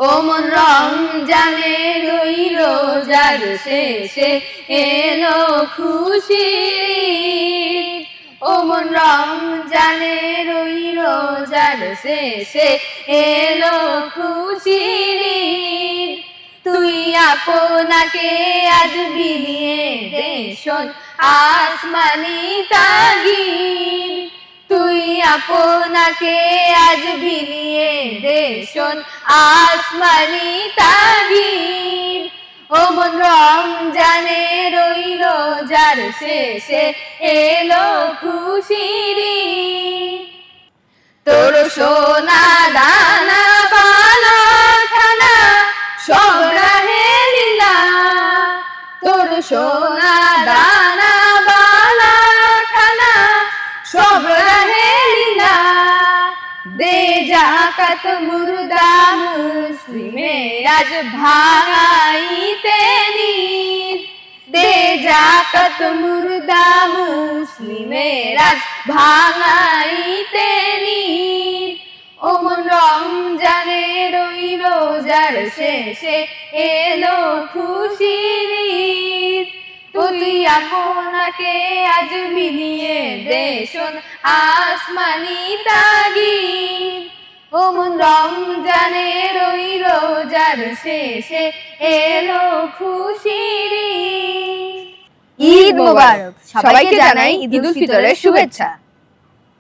ও মন রমজানের ওই রোজার শেষে এলো খুশির ও মন রমজানের ওই রোজার শেষে এলো খুশির তুই আপনাকে আজ বিলিয়ে দে শোন আসমানি তাগির তুই আপনাকে আজ বিলিয়ে দে শোন আসমানি তাগির ও মন রমজানের ওই রোজার শেষে এলো খুশির তোর সোনা দানা বালা খানা সব রাহে লীলা তোর সোনা দানা বালা খানা সব রাহে লীলা দে জাকাত মুর্দা মুসলিমে আজ ভাঙাইতে নির দে জাকাত মুর্দা মুসলিমে আজ ভাঙাইতে নির ও মন রমজানের ওই রোজার শেষে এলো খুশির ঈদ তুই আপনাকে আজ বিলিয়ে দে শোন আসমানি তাগির ও মন রমজানের ওই রোজার শেষে এলো খুশির ঈদ ঈদ মোবারক। সবাইকে জানাই ঈদ উল ফিতরের শুভেচ্ছা।